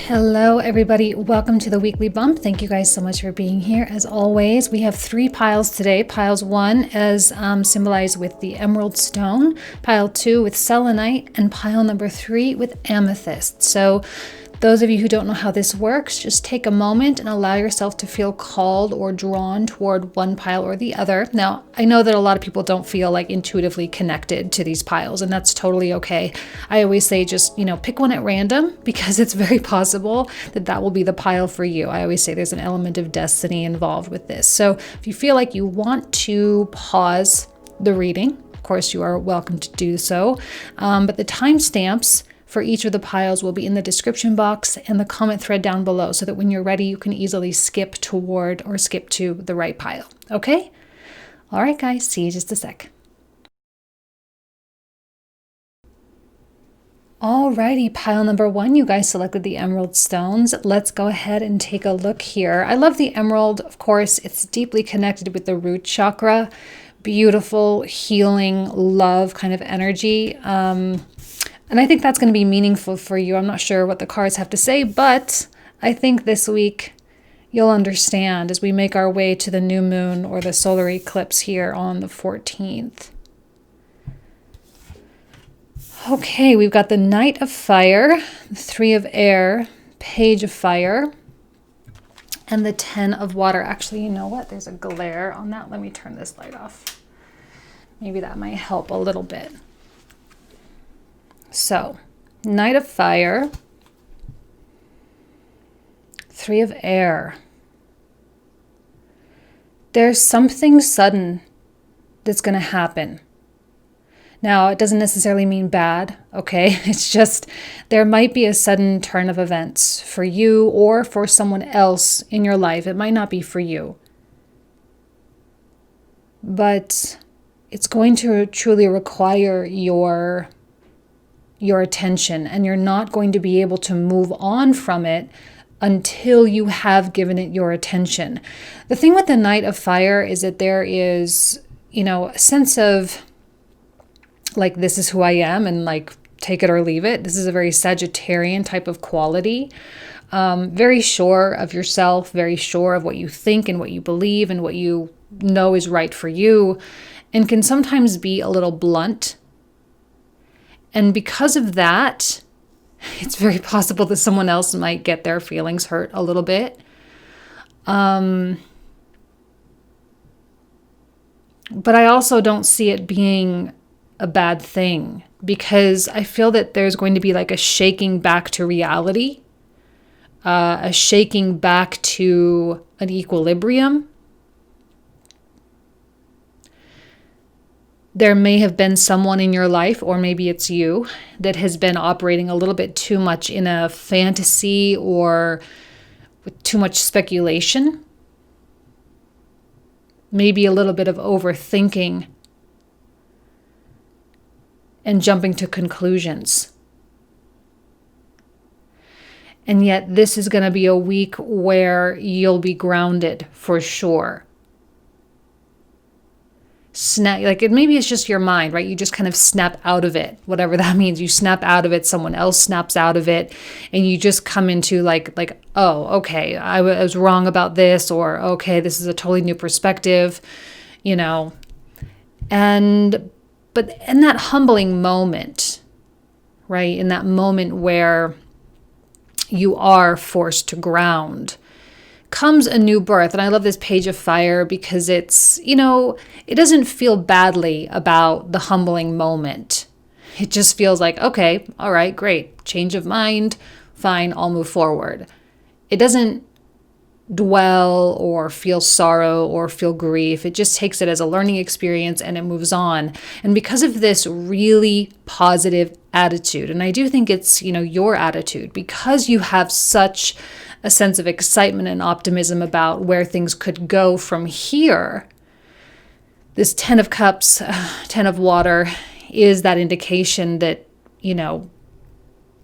Hello, everybody. Welcome to the weekly bump. Thank you guys so much for being here. As always, we have 3 piles today. Piles 1 as symbolized with the emerald stone, pile 2 with selenite, and pile number 3 with amethyst. So those of you who don't know how this works, just take a moment and allow yourself to feel called or drawn toward one pile or the other. Now, I know that a lot of people don't feel like intuitively connected to these piles, and that's totally okay. I always say just, pick one at random because it's very possible that that will be the pile for you. I always say there's an element of destiny involved with this. So if you feel like you want to pause the reading, of course, you are welcome to do so. But the timestamps for each of the piles will be in the description box and the comment thread down below so that when you're ready, you can easily skip toward or skip to the right pile. Okay? All right, guys. See you in just a sec. Alrighty, pile number 1, you guys selected the emerald stones. Let's go ahead and take a look here. I love the emerald, of course. It's deeply connected with the root chakra. Beautiful, healing, love kind of energy. And I think that's going to be meaningful for you. I'm not sure what the cards have to say, but I think this week you'll understand as we make our way to the new moon or the solar eclipse here on the 14th. Okay, we've got the Knight of Fire, the 3 of Air, Page of Fire, and the 10 of Water. Actually, you know what? There's a glare on that. Let me turn this light off. Maybe that might help a little bit. So, Knight of Fire, 3 of Air. There's something sudden that's going to happen. Now, it doesn't necessarily mean bad, okay? It's just there might be a sudden turn of events for you or for someone else in your life. It might not be for you. But it's going to truly require your attention, and you're not going to be able to move on from it until you have given it your attention. The thing with the Knight of Fire is that there is, a sense of like, this is who I am, and like, take it or leave it. This is a very Sagittarian type of quality. Very sure of yourself, very sure of what you think and what you believe and what you know is right for you, and can sometimes be a little blunt. And because of that, it's very possible that someone else might get their feelings hurt a little bit. But I also don't see it being a bad thing, because I feel that there's going to be like a shaking back to reality, a shaking back to an equilibrium. There may have been someone in your life, or maybe it's you, that has been operating a little bit too much in a fantasy or with too much speculation. Maybe a little bit of overthinking and jumping to conclusions. And yet this is going to be a week where you'll be grounded for sure. Maybe it's just your mind, right? You just kind of snap out of it, whatever that means. You snap out of it, someone else snaps out of it, and you just come into like, oh, okay, I was wrong about this, or okay, this is a totally new perspective, but in that humbling moment, right? In that moment where you are forced to ground, comes a new birth. And I love this Page of Fire because it's, it doesn't feel badly about the humbling moment. It just feels like, okay, all right, great. Change of mind. Fine, I'll move forward. It doesn't dwell or feel sorrow or feel grief. It just takes it as a learning experience and it moves on. And because of this really positive attitude, and I do think it's, your attitude, because you have such a sense of excitement and optimism about where things could go from here. This 10 of Cups, 10 of Water is that indication that,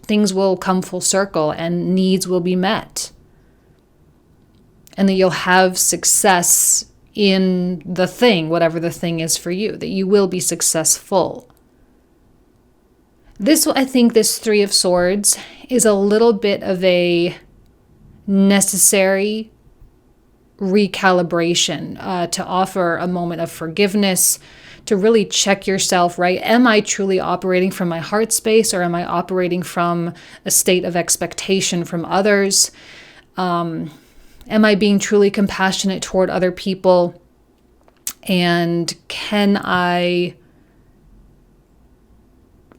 things will come full circle and needs will be met. And that you'll have success in the thing, whatever the thing is for you, that you will be successful. I think this Three of Swords is a little bit of a necessary recalibration to offer a moment of forgiveness, to really check yourself, right? Am I truly operating from my heart space, or am I operating from a state of expectation from others? Am I being truly compassionate toward other people? And can I,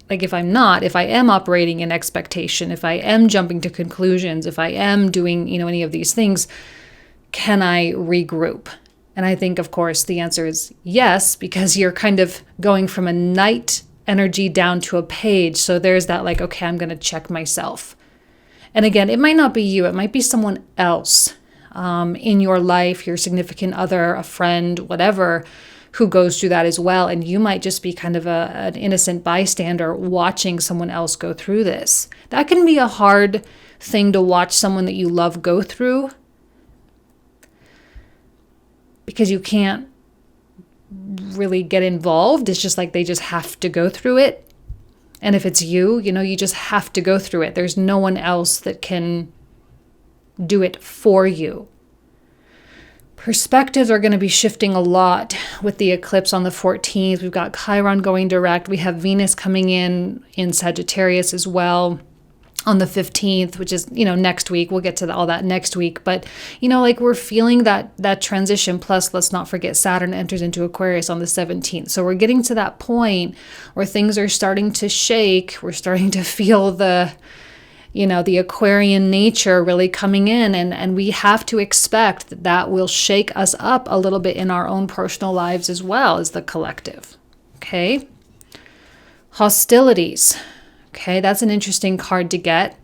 like, if I am operating in expectation, if I am jumping to conclusions, if I am doing, any of these things, can I regroup? And I think, of course, the answer is yes, because you're kind of going from a Knight energy down to a Page. So there's that, like, okay, I'm going to check myself. And again, it might not be you. It might be someone else in your life, your significant other, a friend, whatever, who goes through that as well. And you might just be kind of an innocent bystander watching someone else go through this. That can be a hard thing to watch someone that you love go through, because you can't really get involved. It's just like they just have to go through it. And if it's you, you just have to go through it. There's no one else that can do it for you. Perspectives are going to be shifting a lot with the eclipse on the 14th. We've got Chiron going direct. We have Venus coming in Sagittarius as well on the 15th, which is, next week. We'll get to all that next week. But, like, we're feeling that transition. Plus, let's not forget Saturn enters into Aquarius on the 17th. So we're getting to that point where things are starting to shake. We're starting to feel the Aquarian nature really coming in. And we have to expect that will shake us up a little bit in our own personal lives as well as the collective. Okay. Hostilities. Okay, that's an interesting card to get.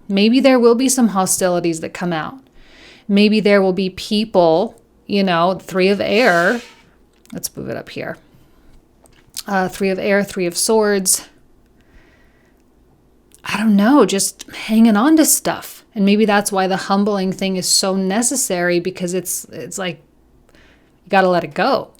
Maybe there will be some hostilities that come out. Maybe there will be people, Three of Air. Let's move it up here. Three of Air, Three of Swords. I don't know, just hanging on to stuff. And maybe that's why the humbling thing is so necessary, because it's like, you got to let it go.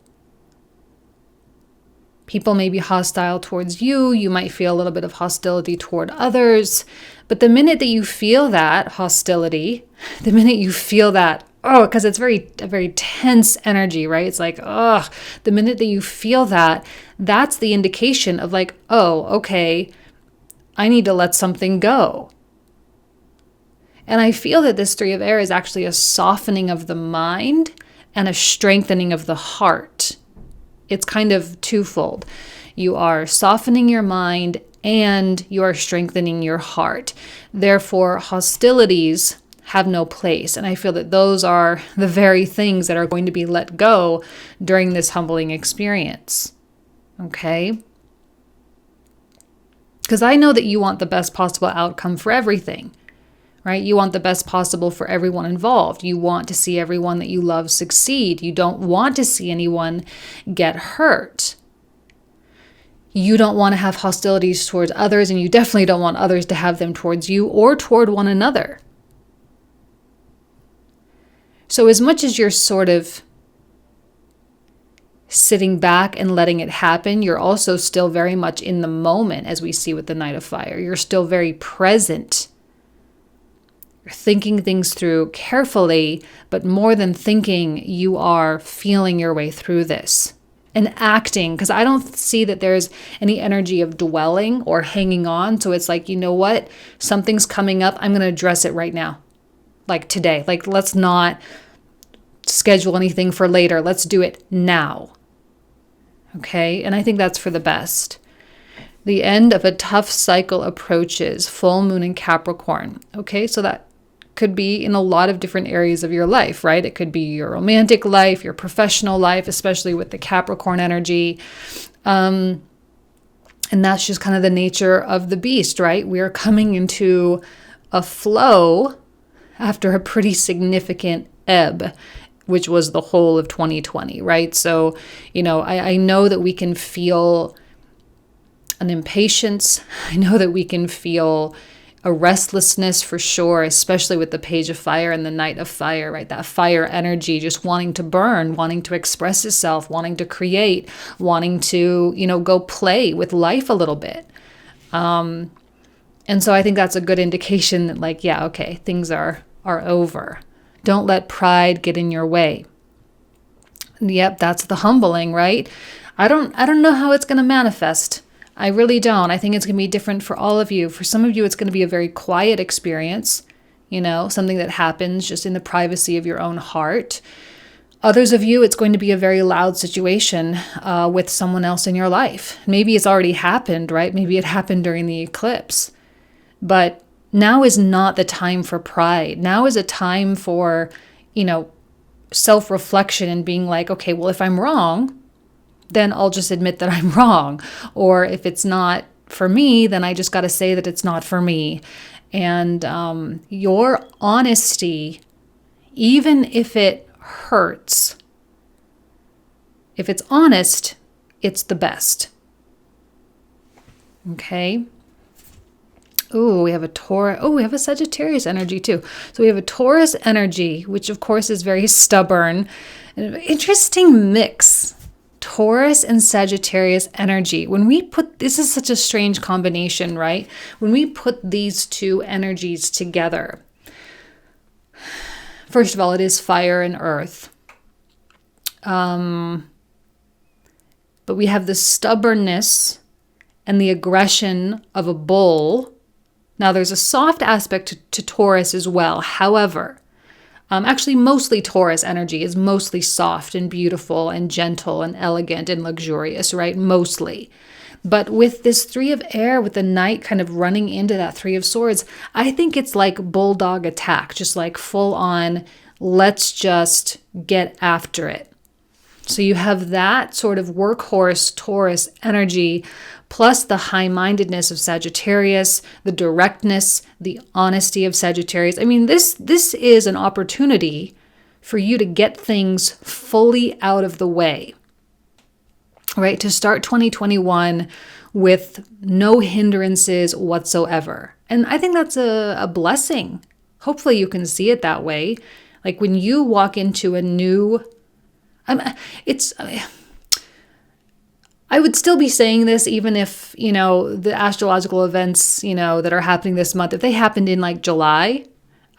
People may be hostile towards you. You might feel a little bit of hostility toward others. But the minute that you feel that hostility, the minute you feel that, because it's a very tense energy, right? It's like, the minute that you feel that, that's the indication of like, okay, I need to let something go. And I feel that this Three of Air is actually a softening of the mind and a strengthening of the heart. It's kind of twofold. You are softening your mind and you are strengthening your heart. Therefore, hostilities have no place. And I feel that those are the very things that are going to be let go during this humbling experience. Okay? Because I know that you want the best possible outcome for everything, right? You want the best possible for everyone involved. You want to see everyone that you love succeed. You don't want to see anyone get hurt. You don't want to have hostilities towards others, and you definitely don't want others to have them towards you or toward one another. So as much as you're sort of sitting back and letting it happen, you're also still very much in the moment, as we see with the Knight of Fire. You're still very present. You're thinking things through carefully, but more than thinking, you are feeling your way through this and acting, because I don't see that there's any energy of dwelling or hanging on. So it's like, you know what? Something's coming up. I'm going to address it right now. Like today. Like, let's not schedule anything for later. Let's do it now. Okay? And I think that's for the best. The end of a tough cycle approaches, full moon in Capricorn. Okay? So that could be in a lot of different areas of your life, right? It could be your romantic life, your professional life, especially with the Capricorn energy. And that's just kind of the nature of the beast, right? We are coming into a flow after a pretty significant ebb, which was the whole of 2020, right? So, I know that we can feel an impatience. I know that we can feel a restlessness for sure, especially with the Page of Fire and the Knight of Fire, right? That fire energy, just wanting to burn, wanting to express itself, wanting to create, wanting to, go play with life a little bit. And so I think that's a good indication that, like, yeah, okay, things are over. Don't let pride get in your way. Yep, that's the humbling, right? I don't know how it's going to manifest. I really don't. I think it's going to be different for all of you. For some of you, it's going to be a very quiet experience, something that happens just in the privacy of your own heart. Others of you, it's going to be a very loud situation with someone else in your life. Maybe it's already happened, right? Maybe it happened during the eclipse. But now is not the time for pride. Now is a time for, self-reflection and being like, okay, well, if I'm wrong, then I'll just admit that I'm wrong. Or if it's not for me, then I just got to say that it's not for me. And your honesty, even if it hurts, if it's honest, it's the best. Okay? Oh, we have a Taurus. Oh, we have a Sagittarius energy too. So we have a Taurus energy, which of course is very stubborn. An interesting mix. Taurus and Sagittarius energy. This is such a strange combination, right? When we put these two energies together, first of all, it is fire and earth. But we have the stubbornness and the aggression of a bull. Now, there's a soft aspect to Taurus as well. However, actually, mostly Taurus energy is mostly soft and beautiful and gentle and elegant and luxurious, right? Mostly. But with this Three of Air, with the Knight kind of running into that Three of Swords, I think it's like bulldog attack, just like full on, let's just get after it. So you have that sort of workhorse Taurus energy, plus the high-mindedness of Sagittarius, the directness, the honesty of Sagittarius. I mean, this is an opportunity for you to get things fully out of the way, right? To start 2021 with no hindrances whatsoever. And I think that's a blessing. Hopefully you can see it that way. Like when you walk into a new... I would still be saying this even if, the astrological events, that are happening this month, if they happened in like July,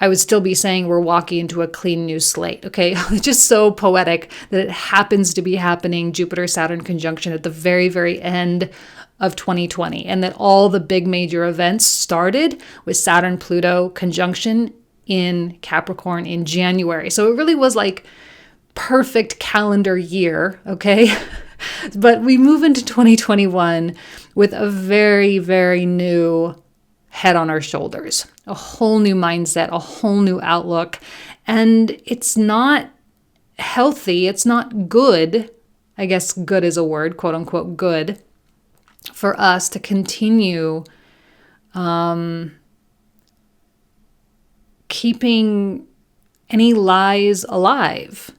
I would still be saying we're walking into a clean new slate, okay? It's just so poetic that it happens to be happening Jupiter-Saturn conjunction at the very, very end of 2020, and that all the big major events started with Saturn-Pluto conjunction in Capricorn in January. So it really was like perfect calendar year, okay? But we move into 2021 with a very, very new head on our shoulders, a whole new mindset, a whole new outlook. And it's not healthy. It's not good. I guess good is a word, quote unquote, good for us to continue keeping any lies alive.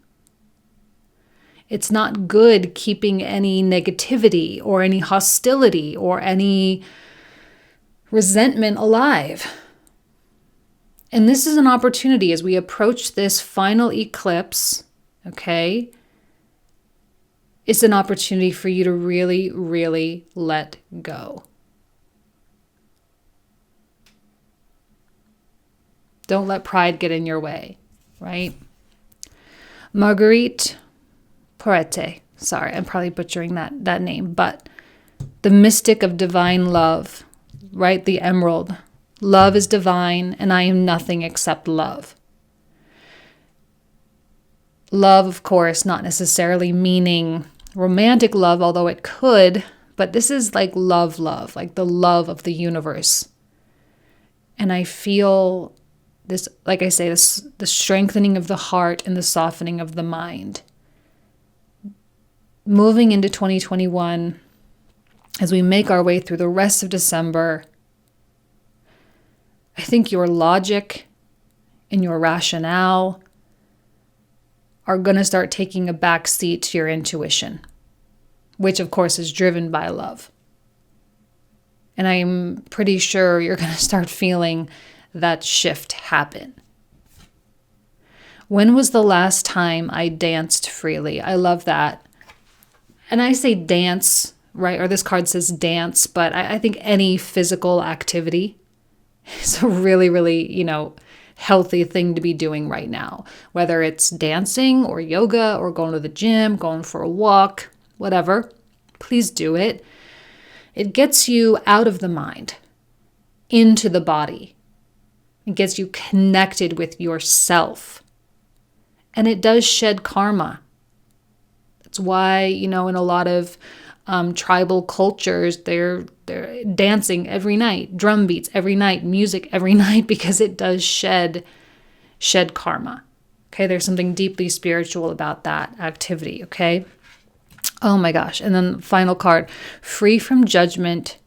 It's not good keeping any negativity or any hostility or any resentment alive. And this is an opportunity as we approach this final eclipse, okay? It's an opportunity for you to really, really let go. Don't let pride get in your way, right? Marguerite Porete. Sorry, I'm probably butchering that name, but the mystic of divine love, right? The emerald. Love is divine, and I am nothing except love. Love, of course, not necessarily meaning romantic love, although it could, but this is like love, like the love of the universe. And I feel this, like I say, the strengthening of the heart and the softening of the mind. Moving into 2021, as we make our way through the rest of December, I think your logic and your rationale are going to start taking a back seat to your intuition, which of course is driven by love. And I'm pretty sure you're going to start feeling that shift happen. When was the last time I danced freely? I love that. And I say dance right? Or this card says dance, but I think any physical activity is a really, really, healthy thing to be doing right now. Whether it's dancing or yoga or going to the gym, going for a walk, whatever, please do it. It gets you out of the mind, into the body. It gets you connected with yourself. And it does shed karma. That's why, in a lot of tribal cultures, they're dancing every night, drum beats every night, music every night, because it does shed karma. Okay, there's something deeply spiritual about that activity, okay? Oh my gosh. And then the final card, free from judgment,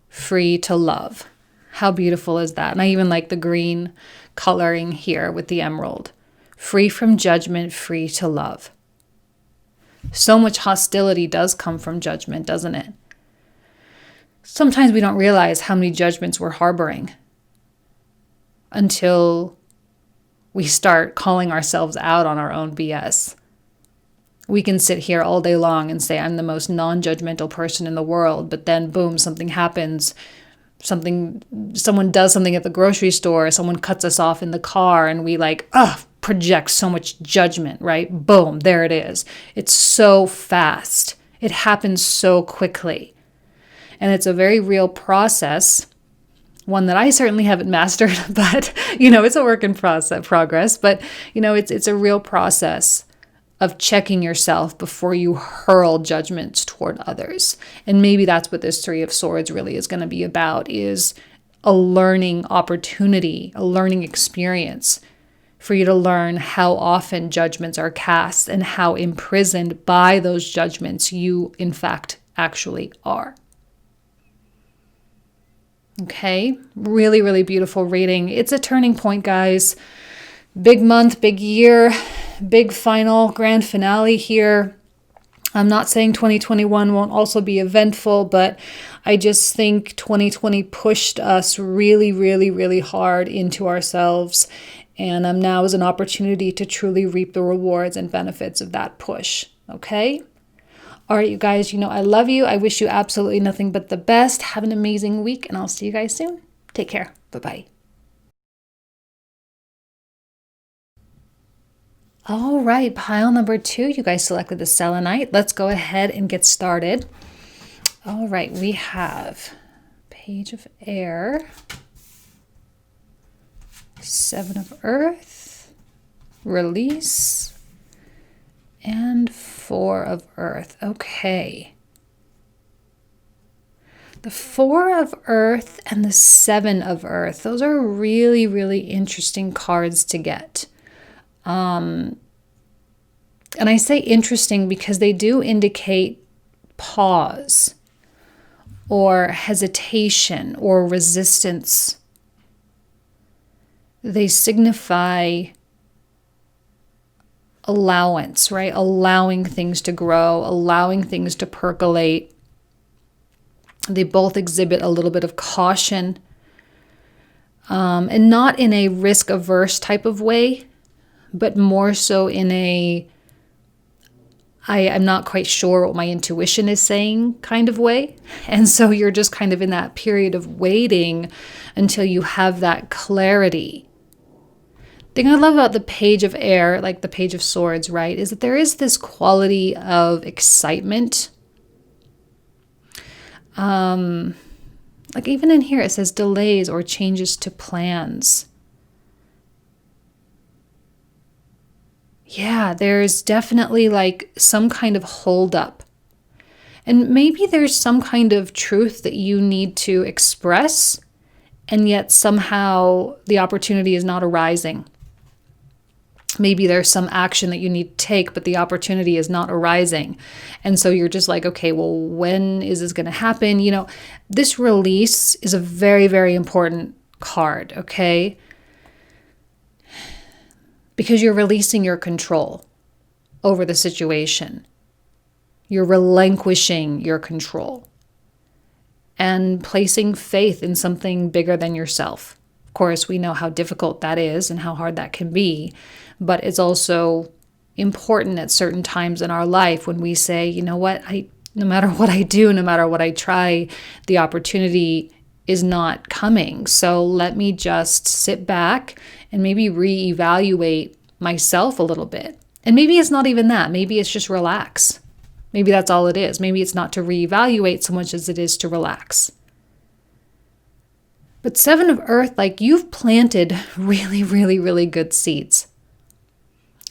free to love. How beautiful is that? And I even like the green coloring here with the emerald. Free from judgment, free to love. So much hostility does come from judgment, doesn't it? Sometimes we don't realize how many judgments we're harboring until we start calling ourselves out on our own BS. We can sit here all day long and say, I'm the most non-judgmental person in the world, but then boom, something happens. Someone does something at the grocery store, someone cuts us off in the car, and we project so much judgment, right? Boom, there it is. It's so fast. It happens so quickly. And it's a very real process, one that I certainly haven't mastered, but, it's a work in progress. But, it's a real process of checking yourself before you hurl judgments toward others. And maybe that's what this Three of Swords really is going to be about, is a learning opportunity, a learning experience for you to learn how often judgments are cast and how imprisoned by those judgments you, in fact, actually are. Okay, really, really beautiful reading. It's a turning point, guys. Big month, big year, big final, grand finale here. I'm not saying 2021 won't also be eventful, but I just think 2020 pushed us really, really, really hard into ourselves. And now is an opportunity to truly reap the rewards and benefits of that push. Okay? All right, you guys, I love you. I wish you absolutely nothing but the best. Have an amazing week, and I'll see you guys soon. Take care. Bye-bye. All right, pile number 2, you guys selected the Selenite. Let's go ahead and get started. All right, we have Page of Air, 7 of Earth, Release, and 4 of Earth. Okay. The 4 of Earth and the 7 of Earth, those are really, really interesting cards to get. And I say interesting because they do indicate pause or hesitation or resistance. They signify allowance, right? Allowing things to grow, allowing things to percolate. They both exhibit a little bit of caution, and not in a risk-averse type of way, but more so in a I'm not quite sure what my intuition is saying kind of way. And so you're just kind of in that period of waiting until you have that clarity. The thing I love about the Page of Air, like the Page of Swords, right, is that there is this quality of excitement. Like even in here, it says delays or changes to plans. Yeah, there's definitely like some kind of holdup. And maybe there's some kind of truth that you need to express, and yet somehow the opportunity is not arising. Maybe there's some action that you need to take, but the opportunity is not arising. And so you're just like, okay, well, when is this going to happen? This release is a very, very important card, okay? Because you're releasing your control over the situation. You're relinquishing your control and placing faith in something bigger than yourself. Of course, we know how difficult that is and how hard that can be, but it's also important at certain times in our life when we say, you know what, No matter what I do, no matter what I try, the opportunity is not coming. So let me just sit back and maybe reevaluate myself a little bit. And maybe it's not even that. Maybe it's just relax. Maybe that's all it is. Maybe it's not to reevaluate so much as it is to relax. But Seven of Earth, like, you've planted really, really, really good seeds.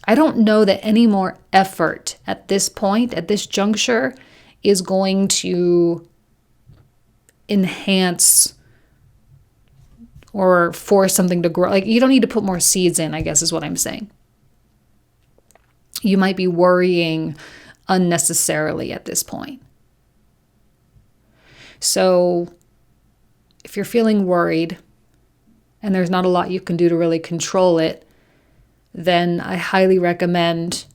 I don't know that any more effort at this point, at this juncture, is going to enhance or force something to grow. Like, you don't need to put more seeds in, I guess is what I'm saying. You might be worrying unnecessarily at this point. So if you're feeling worried and there's not a lot you can do to really control it, then I highly recommend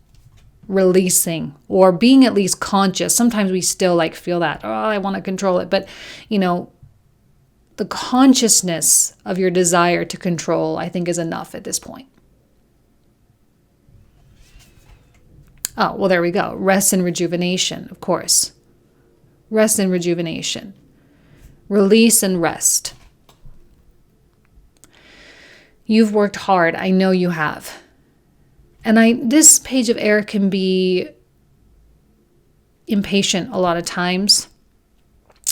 releasing or being at least conscious. Sometimes we still like feel that, oh, I want to control it. But, you know, the consciousness of your desire to control, I think, is enough at this point. Oh, well, there we go. Rest and rejuvenation, of course. Rest and rejuvenation. Release and rest. You've worked hard. I know you have. And this page of air can be impatient a lot of times.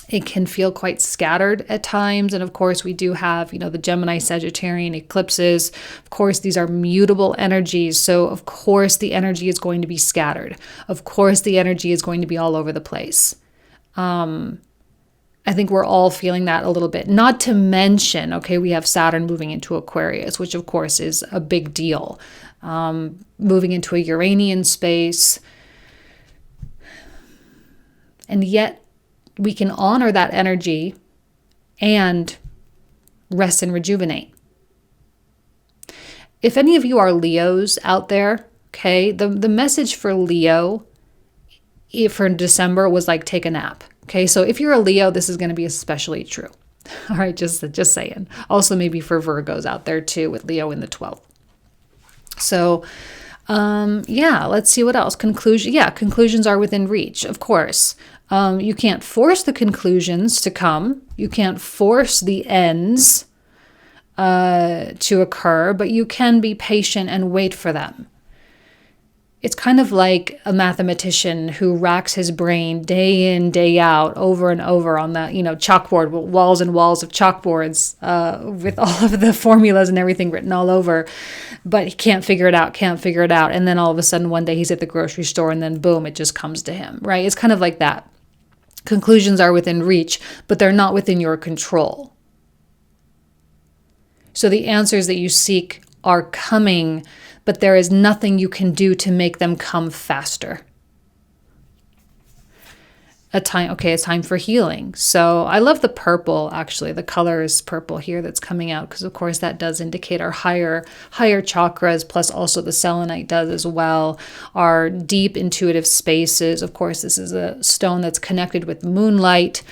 It can feel quite scattered at times. And of course, we do have, the Gemini Sagittarian eclipses. Of course, these are mutable energies. So of course, the energy is going to be scattered. Of course, the energy is going to be all over the place. I think we're all feeling that a little bit. Not to mention, we have Saturn moving into Aquarius, which of course is a big deal. Moving into a Uranian space. And yet, we can honor that energy and rest and rejuvenate. If any of you are Leos out there, the message for Leo for December was like, take a nap. So if you're a Leo, this is going to be especially true. All right, just saying. Also maybe for Virgos out there too, with Leo in the 12th. So let's see what else. Conclusions are within reach, of course. You can't force the conclusions to come. You can't force the ends to occur, but you can be patient and wait for them. It's kind of like a mathematician who racks his brain day in, day out, over and over on the, chalkboard, walls and walls of chalkboards with all of the formulas and everything written all over, but he can't figure it out. And then all of a sudden one day he's at the grocery store and then boom, it just comes to him, right? It's kind of like that. Conclusions are within reach, but they're not within your control. So the answers that you seek are coming, but there is nothing you can do to make them come faster. It's time for healing. So I love the purple, actually. The color is purple here that's coming out because, of course, that does indicate our higher chakras, plus also the selenite does as well, our deep intuitive spaces. Of course, this is a stone that's connected with moonlight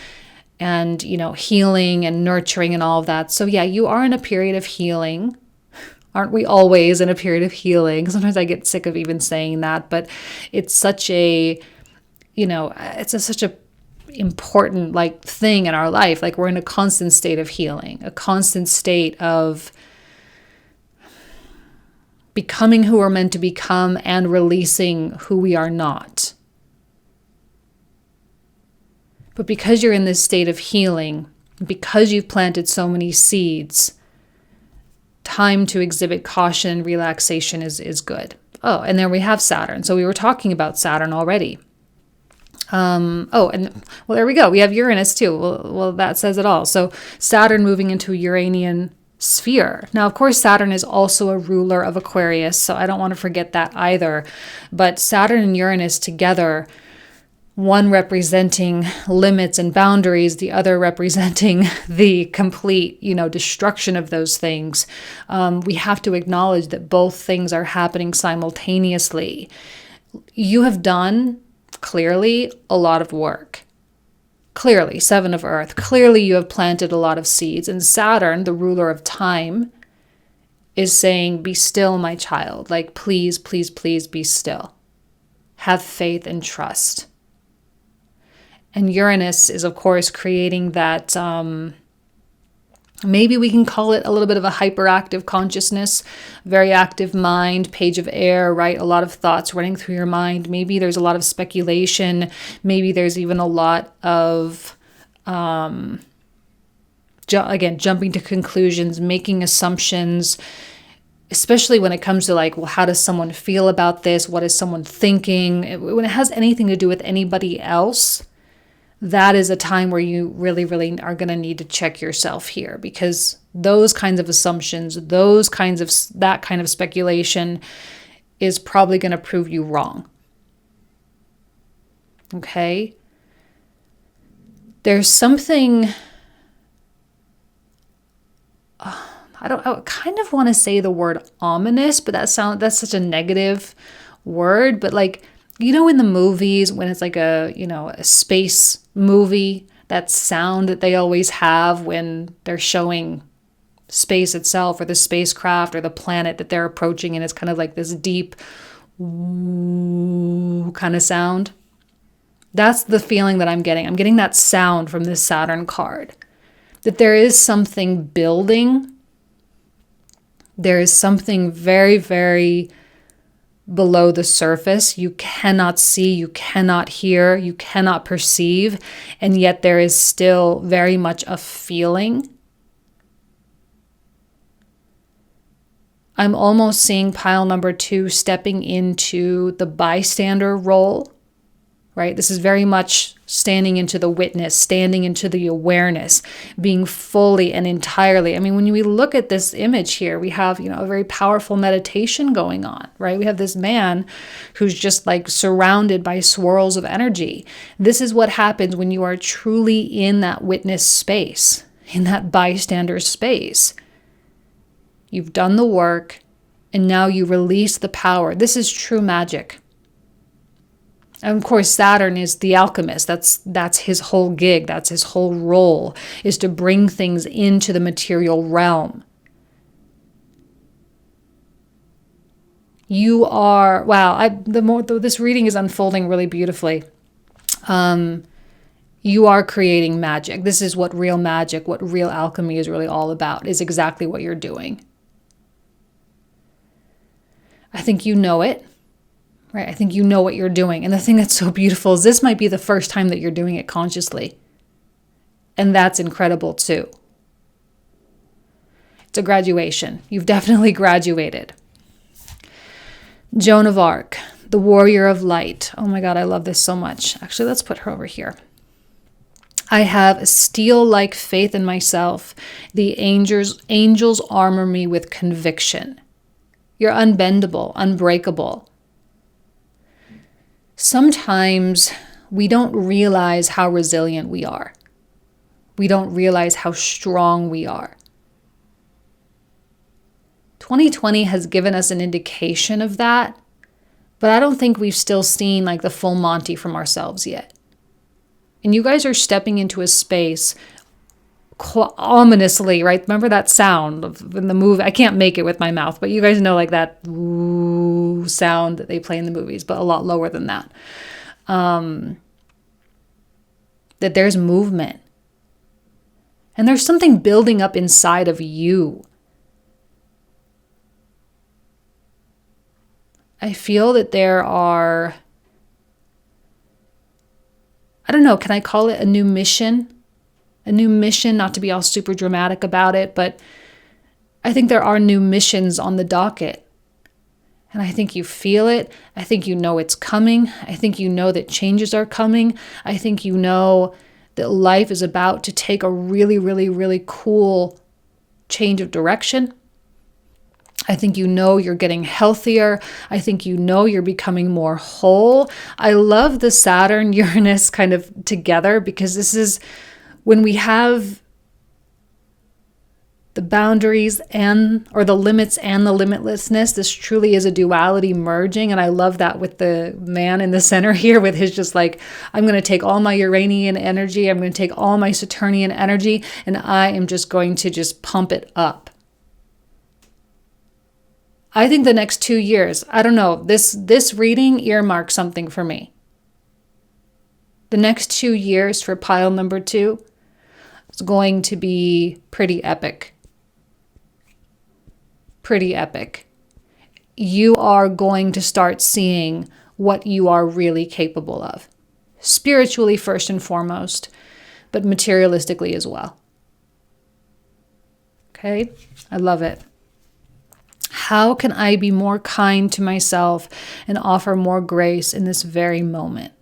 and, healing and nurturing and all of that. So yeah, you are in a period of healing. Aren't we always in a period of healing? Sometimes I get sick of even saying that, but it's such a, such a important thing in our life. Like, we're in a constant state of healing, a constant state of becoming who we're meant to become and releasing who we are not. But because you're in this state of healing, because you've planted so many seeds, time to exhibit caution and relaxation is good. Oh, and there we have Saturn. So we were talking about Saturn already. There we go. We have Uranus too. Well, that says it all. So Saturn moving into a Uranian sphere. Now, of course, Saturn is also a ruler of Aquarius, so I don't want to forget that either. But Saturn and Uranus together, one representing limits and boundaries, the other representing the complete, destruction of those things. We have to acknowledge that both things are happening simultaneously. You have done, clearly, a lot of work. Clearly, Seven of Earth. Clearly, you have planted a lot of seeds. And Saturn, the ruler of time, is saying, be still, my child. Please, please, please be still. Have faith and trust. And Uranus is, of course, creating that, maybe we can call it a little bit of a hyperactive consciousness, very active mind, page of air, right? A lot of thoughts running through your mind. Maybe there's a lot of speculation. Maybe there's even a lot of, jumping to conclusions, making assumptions, especially when it comes to like, well, how does someone feel about this? What is someone thinking? When it has anything to do with anybody else, that is a time where you really, really are going to need to check yourself here, because those kinds of assumptions, that kind of speculation is probably going to prove you wrong. Okay? There's something, I kind of want to say the word ominous, but that's such a negative word. But like, in the movies when it's like a space movie, that sound that they always have when they're showing space itself or the spacecraft or the planet that they're approaching, and it's kind of like this deep woo kind of sound. That's the feeling that I'm getting. I'm getting that sound from this Saturn card, that there is something building. There is something very, very below the surface. You cannot see, you cannot hear, you cannot perceive, and yet there is still very much a feeling. I'm almost seeing pile number 2 stepping into the bystander role, right? This is very much standing into the witness, standing into the awareness, being fully and entirely. I mean, when we look at this image here, we have, a very powerful meditation going on, right? We have this man who's just like surrounded by swirls of energy. This is what happens when you are truly in that witness space, in that bystander space. You've done the work, and now you release the power. This is true magic. And of course, Saturn is the alchemist. That's his whole gig. That's his whole role, is to bring things into the material realm. You are, wow, this reading is unfolding really beautifully. You are creating magic. This is what real magic, what real alchemy is really all about, is exactly what you're doing. I think you know it. Right? I think you know what you're doing. And the thing that's so beautiful is this might be the first time that you're doing it consciously. And that's incredible too. It's a graduation. You've definitely graduated. Joan of Arc, the warrior of light. Oh my God, I love this so much. Actually, let's put her over here. I have a steel-like faith in myself. The angels armor me with conviction. You're unbendable, unbreakable. Sometimes we don't realize how resilient we are. We don't realize how strong we are. 2020 has given us an indication of that, but I don't think we've still seen like the full Monty from ourselves yet. And you guys are stepping into a space ominously, right? Remember that sound in the movie? I can't make it with my mouth, but you guys know like that woo sound that they play in the movies, but a lot lower than that. That there's movement. And there's something building up inside of you. I feel that there are, I don't know, can I call it a new mission? A new mission, not to be all super dramatic about it, but I think there are new missions on the docket. And I think you feel it. I think you know it's coming. I think you know that changes are coming. I think you know that life is about to take a really, really, really cool change of direction. I think you know you're getting healthier. I think you know you're becoming more whole. I love the Saturn-Uranus kind of together, because this is when we have the boundaries or the limits and the limitlessness. This truly is a duality merging. And I love that with the man in the center here with his just like, I'm going to take all my Uranian energy. I'm going to take all my Saturnian energy, and I am just going to just pump it up. I think the next 2 years, I don't know, this reading earmarks something for me. The next 2 years for pile number 2 is going to be pretty epic. Pretty epic. You are going to start seeing what you are really capable of. Spiritually first and foremost, but materialistically as well. Okay? I love it. How can I be more kind to myself and offer more grace in this very moment?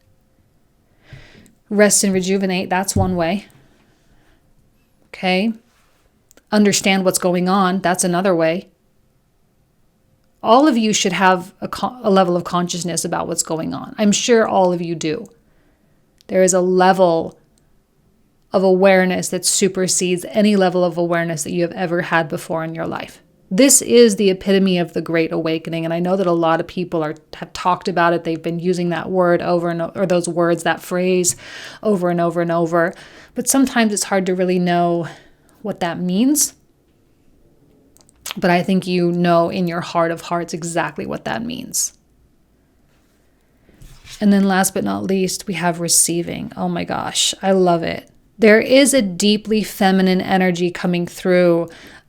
Rest and rejuvenate, that's one way. Okay? Understand what's going on, that's another way. All of you should have a level of consciousness about what's going on. I'm sure all of you do. There is a level of awareness that supersedes any level of awareness that you have ever had before in your life. This is the epitome of the Great Awakening, and I know that a lot of people have talked about it. They've been using that word over and over, or those words, that phrase, over and over and over. But sometimes it's hard to really know what that means. But I think you know in your heart of hearts exactly what that means. And then last but not least, we have receiving. Oh my gosh, I love it. There is a deeply feminine energy coming through.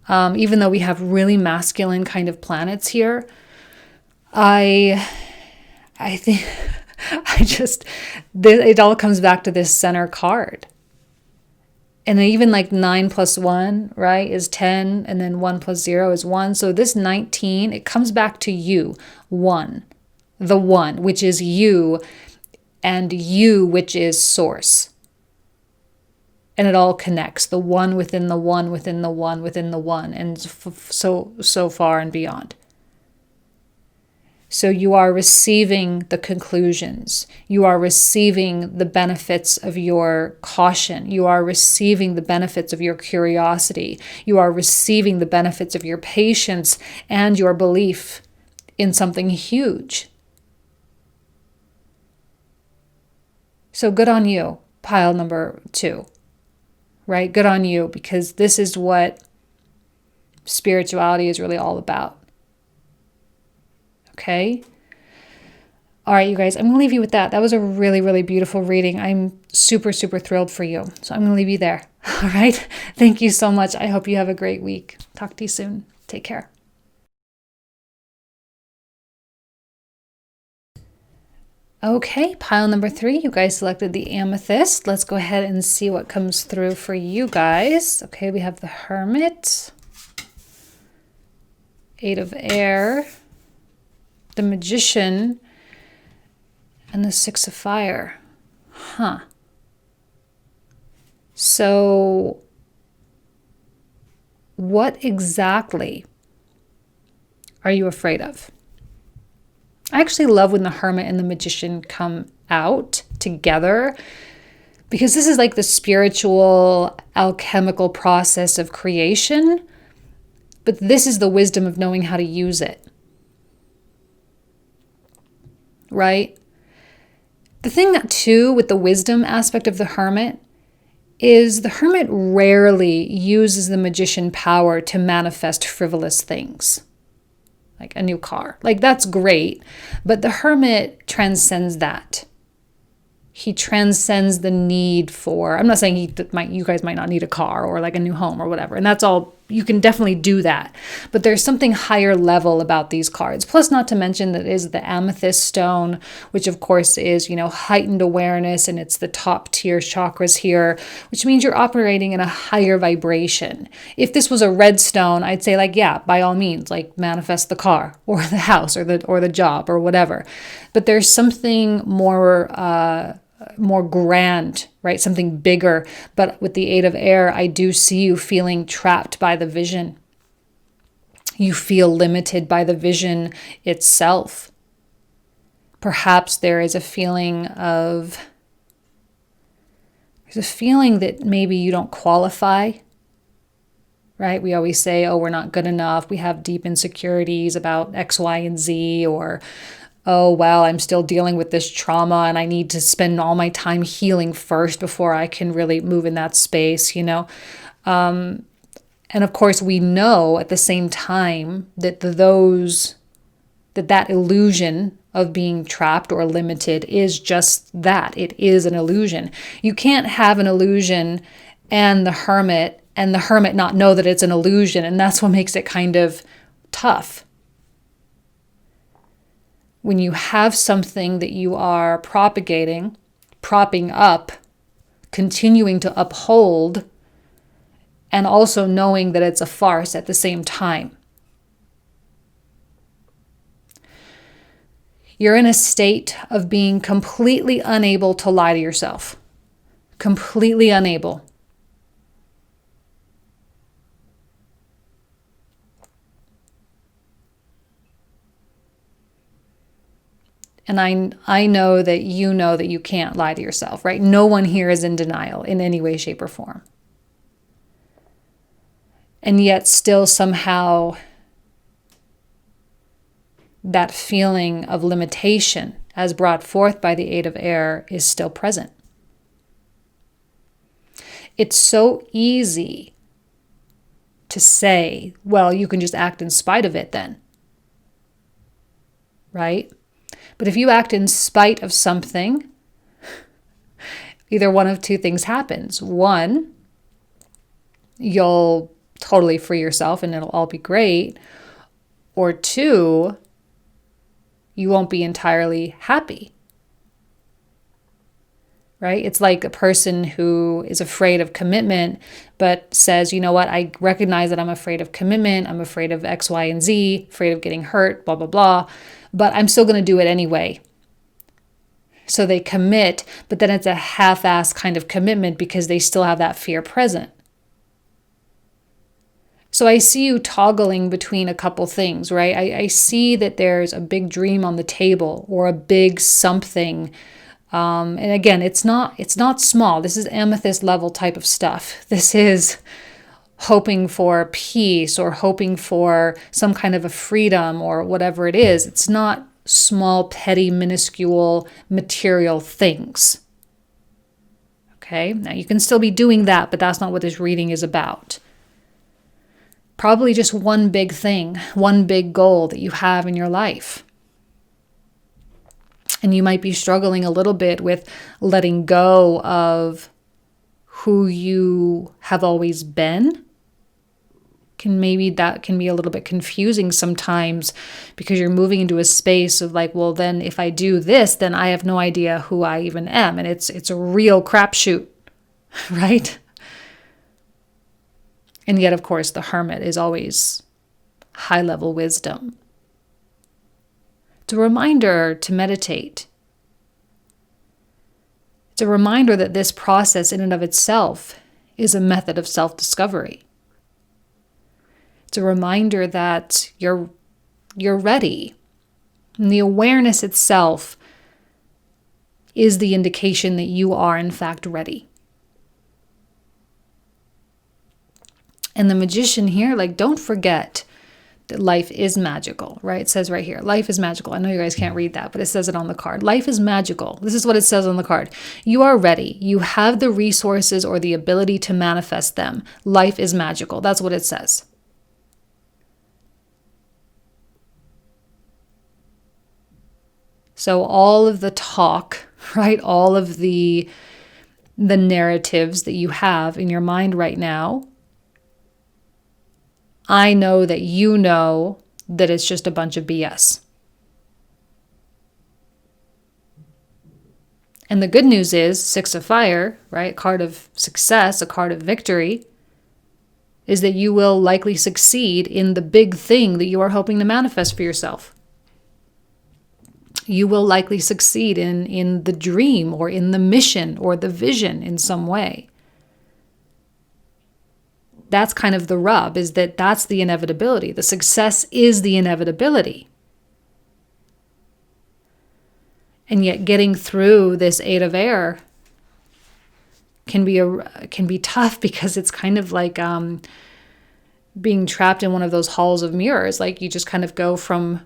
Even though we have really masculine kind of planets here, I think it all comes back to this center card. And then even like 9 plus 1, right, is 10. And then 1 plus 0 is 1. So this 19, it comes back to you, 1. The 1, which is you, and you, which is source. And it all connects, the 1 within the 1 within the 1 within the 1, and so far and beyond. So you are receiving the conclusions. You are receiving the benefits of your caution. You are receiving the benefits of your curiosity. You are receiving the benefits of your patience and your belief in something huge. So good on you, pile number 2. Right? Good on you, because this is what spirituality is really all about. Okay? All right, you guys, I'm going to leave you with that. That was a really, really beautiful reading. I'm super, super thrilled for you. So I'm going to leave you there. All right? Thank you so much. I hope you have a great week. Talk to you soon. Take care. Okay, pile number 3, you guys selected the Amethyst. Let's go ahead and see what comes through for you guys. Okay, we have the Hermit, 8 of Air, the Magician, and the 6 of Fire. So, what exactly are you afraid of? I actually love when the Hermit and the Magician come out together, because this is like the spiritual, alchemical process of creation, but this is the wisdom of knowing how to use it. Right? The thing that too with the wisdom aspect of the Hermit is the Hermit rarely uses the Magician power to manifest frivolous things. Like a new car. Like that's great, but the Hermit transcends that. He transcends the need for, I'm not saying you guys might not need a car or like a new home or whatever. And that's all, you can definitely do that. But there's something higher level about these cards. Plus, not to mention that is the Amethyst stone, which of course is, heightened awareness, and it's the top tier chakras here, which means you're operating in a higher vibration. If this was a red stone, I'd say like, yeah, by all means, like manifest the car or the house or the job or whatever. But there's something more grand, right? Something bigger. But with the 8 of Air, I do see you feeling trapped by the vision. You feel limited by the vision itself. Perhaps there is a feeling that maybe you don't qualify, right? We always say, oh, we're not good enough. We have deep insecurities about X, Y, and Z, or oh, well, I'm still dealing with this trauma and I need to spend all my time healing first before I can really move in that space, And of course, we know at the same time that that illusion of being trapped or limited is just that. It is an illusion. You can't have an illusion and the hermit not know that it's an illusion, and that's what makes it kind of tough. When you have something that you are propagating, propping up, continuing to uphold, and also knowing that it's a farce at the same time. You're in a state of being completely unable to lie to yourself. Completely unable. And I know that you can't lie to yourself, right? No one here is in denial in any way, shape, or form. And yet still somehow that feeling of limitation as brought forth by the Eight of Air is still present. It's so easy to say, well, you can just act in spite of it then, right? But if you act in spite of something, either one of two things happens. One, you'll totally free yourself and it'll all be great. Or two, you won't be entirely happy. Right? It's like a person who is afraid of commitment, but says, you know what, I recognize that I'm afraid of commitment. I'm afraid of X, Y, and Z, afraid of getting hurt, blah, blah, blah. But I'm still going to do it anyway. So they commit, but then it's a half-assed kind of commitment because they still have that fear present. So I see you toggling between a couple things, right? I see that there's a big dream on the table or a big something. And again, it's not small. This is amethyst level type of stuff. This is hoping for peace or hoping for some kind of a freedom or whatever it is. It's not small, petty, minuscule material things. Okay? Now you can still be doing that, but that's not what this reading is about. Probably just one big thing, one big goal that you have in your life. And you might be struggling a little bit with letting go of who you have always been. That can be a little bit confusing sometimes because you're moving into a space of like, well, then if I do this, then I have no idea who I even am. And it's a real crapshoot, right? And yet, of course, the hermit is always high-level wisdom. It's a reminder to meditate. It's a reminder that this process in and of itself is a method of self-discovery. It's a reminder that you're ready. And the awareness itself is the indication that you are, in fact, ready. And the magician here, like, don't forget that life is magical, right? It says right here, life is magical. I know you guys can't read that, but it says it on the card. Life is magical. This is what it says on the card. You are ready. You have the resources or the ability to manifest them. Life is magical. That's what it says. So all of the talk, right? All of the narratives that you have in your mind right now, I know that you know that it's just a bunch of BS. And the good news is, Six of Fire, right? Card of success, a card of victory, is that you will likely succeed in the big thing that you are hoping to manifest for yourself. You will likely succeed in the dream or in the mission or the vision in some way. That's kind of the rub, is that that's the inevitability. The success is the inevitability. And yet getting through this Eight of Air can be tough because it's kind of like being trapped in one of those halls of mirrors. Like you just kind of go from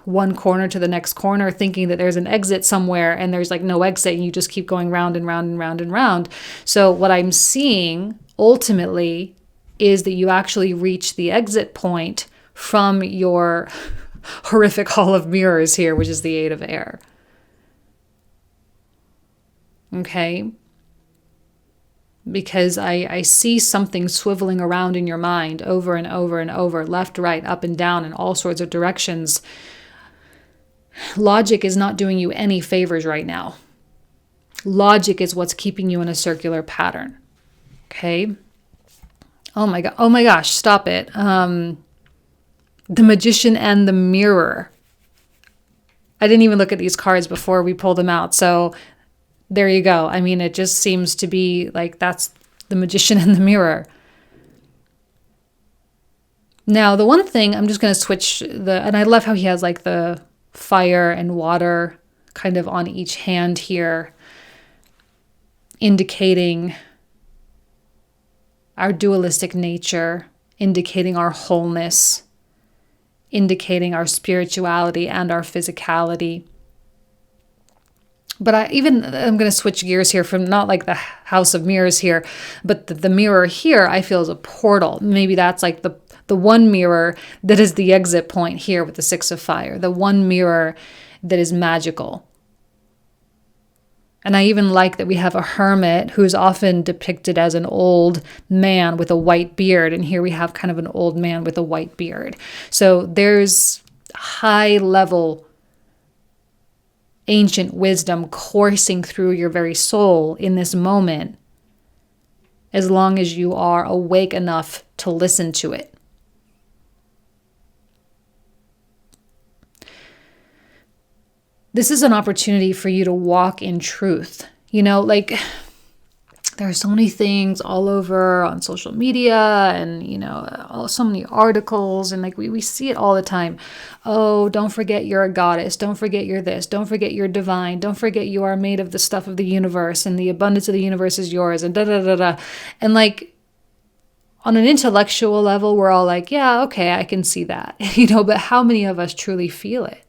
one corner to the next corner thinking that there's an exit somewhere and there's like no exit and you just keep going round and round and round and round. So what I'm seeing ultimately is that you actually reach the exit point from your horrific hall of mirrors here, which is the Eight of Air. Okay? Because I see something swiveling around in your mind over and over and over, left, right, up and down in all sorts of directions. Logic is not doing you any favors right now. Logic is what's keeping you in a circular pattern. Okay? Oh my God. Oh my gosh, stop it. The Magician and the Mirror. I didn't even look at these cards before we pulled them out. So there you go. I mean, it just seems to be like that's the Magician and the Mirror. Now, the one thing, I'm just going to switch and I love how he has like the fire and water kind of on each hand here, indicating our dualistic nature, indicating our wholeness, indicating our spirituality and our physicality. But I'm going to switch gears here from not like the House of Mirrors here, but the mirror here I feel is a portal. Maybe that's like the one mirror that is the exit point here with the Six of Fire, the one mirror that is magical. And I even like that we have a hermit who's often depicted as an old man with a white beard. And here we have kind of an old man with a white beard. So there's high level ancient wisdom coursing through your very soul in this moment, as long as you are awake enough to listen to it. This is an opportunity for you to walk in truth. You know, like there are so many things all over on social media and, you know, so many articles and like we see it all the time. Oh, don't forget you're a goddess. Don't forget you're this. Don't forget you're divine. Don't forget you are made of the stuff of the universe and the abundance of the universe is yours and da da da da. And like on an intellectual level, we're all like, yeah, okay, I can see that, you know, but how many of us truly feel it?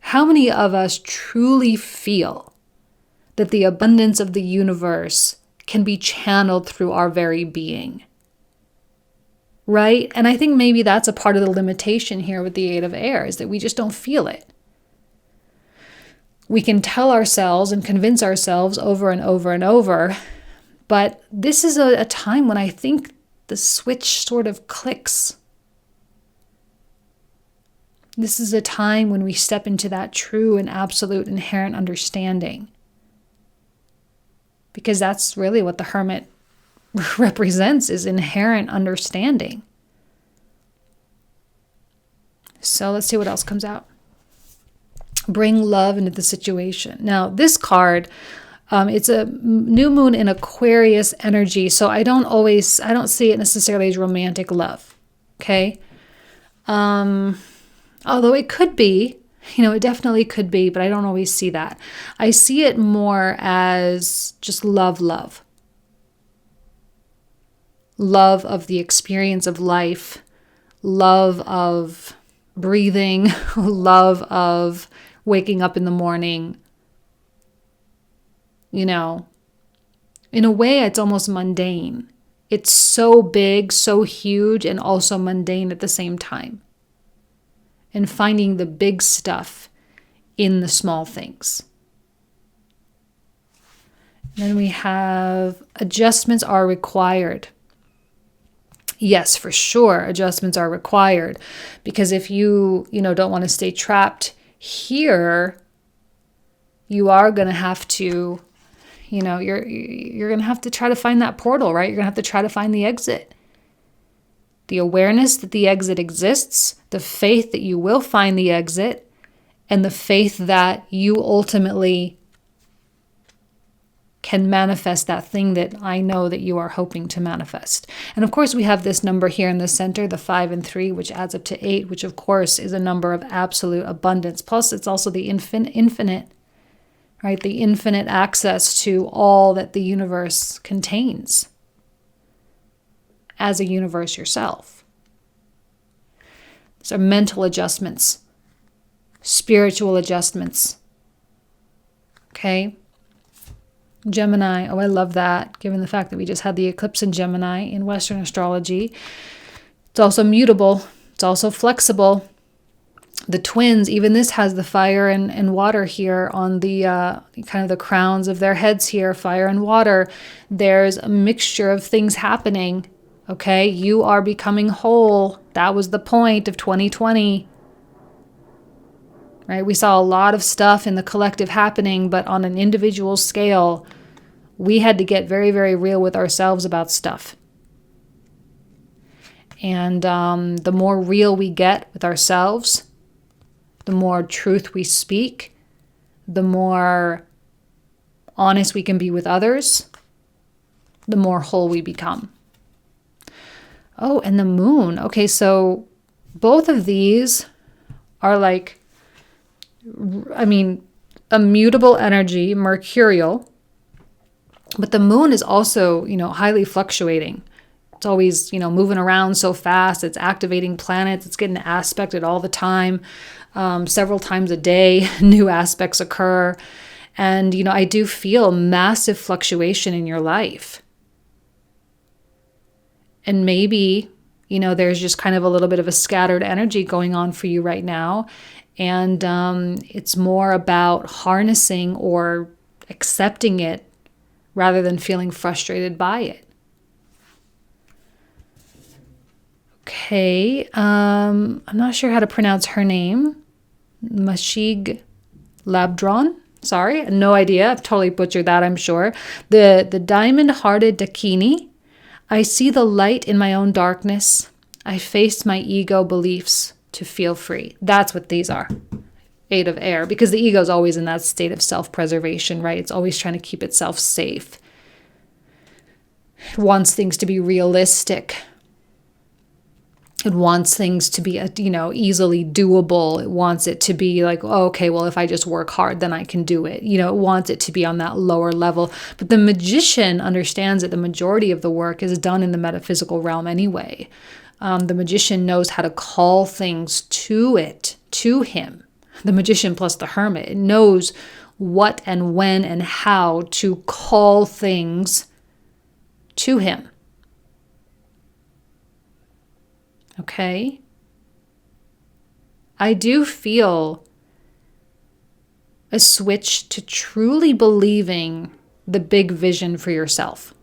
How many of us truly feel that the abundance of the universe can be channeled through our very being? Right? And I think maybe that's a part of the limitation here with the Eight of Air, is that we just don't feel it. We can tell ourselves and convince ourselves over and over and over, but this is a time when I think the switch sort of clicks. This is a time when we step into that true and absolute inherent understanding. Because that's really what the hermit represents, is inherent understanding. So let's see what else comes out. Bring love into the situation. Now, this card, it's a new moon in Aquarius energy. So I don't see it necessarily as romantic love. Okay. Although it could be, you know, it definitely could be, but I don't always see that. I see it more as just love. Love of the experience of life, love of breathing, love of waking up in the morning. You know, in a way, it's almost mundane. It's so big, so huge, and also mundane at the same time. And finding the big stuff in the small things. Then we have adjustments are required. Yes, for sure, adjustments are required. Because if you don't want to stay trapped here, you are going to have to, you're going to have to try to find that portal, right? You're going to have to try to find the exit. The awareness that the exit exists, the faith that you will find the exit, and the faith that you ultimately can manifest that thing that I know that you are hoping to manifest. And of course, we have this number here in the center, the 5 and 3, which adds up to 8, which of course is a number of absolute abundance. Plus, it's also the infinite, right? The infinite access to all that the universe contains as a universe yourself. These are mental adjustments, spiritual adjustments. Okay? Gemini, oh, I love that, given the fact that we just had the eclipse in Gemini in Western astrology. It's also mutable, It's also flexible. The twins, even this has the fire and water here on the kind of the crowns of their heads here, fire and water. There's a mixture of things happening. Okay, you are becoming whole. That was the point of 2020. Right? We saw a lot of stuff in the collective happening, but on an individual scale, we had to get very, very real with ourselves about stuff. And the more real we get with ourselves, the more truth we speak, the more honest we can be with others, the more whole we become. Oh, and the moon. Okay, so both of these are like, a mutable energy, mercurial, but the moon is also, highly fluctuating. It's always, moving around so fast. It's activating planets. It's getting aspected all the time. Several times a day, new aspects occur. And, I do feel massive fluctuation in your life. And maybe, there's just kind of a little bit of a scattered energy going on for you right now. And it's more about harnessing or accepting it rather than feeling frustrated by it. Okay, I'm not sure how to pronounce her name. Mashig Labdron. Sorry, no idea. I've totally butchered that, I'm sure. The diamond-hearted Dakini. I see the light in my own darkness. I face my ego beliefs to feel free. That's what these are. 8 of air, because the ego is always in that state of self-preservation, right? It's always trying to keep itself safe. It wants things to be realistic. It wants things to be, easily doable. It wants it to be like, oh, okay, well, if I just work hard, then I can do it. It wants it to be on that lower level. But the magician understands that the majority of the work is done in the metaphysical realm anyway. The magician knows how to call things to him. The magician plus the hermit, it knows what and when and how to call things to him. Okay? I do feel a switch to truly believing the big vision for yourself.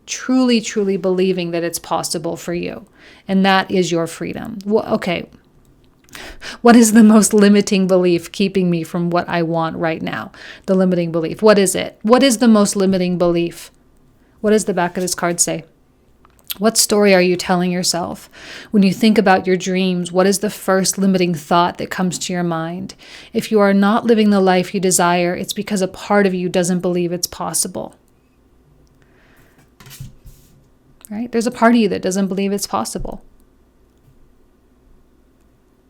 Truly, truly believing that it's possible for you. And that is your freedom. Okay. What is the most limiting belief keeping me from what I want right now? The limiting belief. What is it? What is the most limiting belief? What does the back of this card say? What story are you telling yourself? When you think about your dreams, what is the first limiting thought that comes to your mind? If you are not living the life you desire, it's because a part of you doesn't believe it's possible. Right? There's a part of you that doesn't believe it's possible.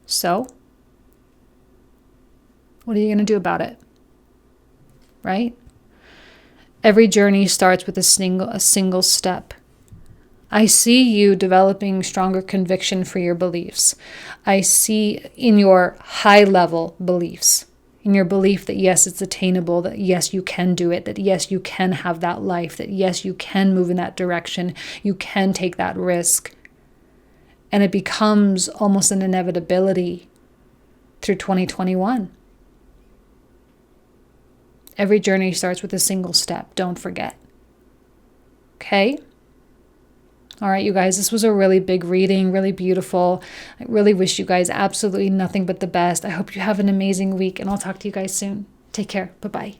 So, what are you going to do about it? Right? Every journey starts with a single step. I see you developing stronger conviction for your beliefs. I see in your high level beliefs, in your belief that yes, it's attainable, that yes, you can do it, that yes, you can have that life, that yes, you can move in that direction, you can take that risk. And it becomes almost an inevitability through 2021. Every journey starts with a single step. Don't forget. Okay? All right, you guys, this was a really big reading, really beautiful. I really wish you guys absolutely nothing but the best. I hope you have an amazing week, and I'll talk to you guys soon. Take care. Bye-bye.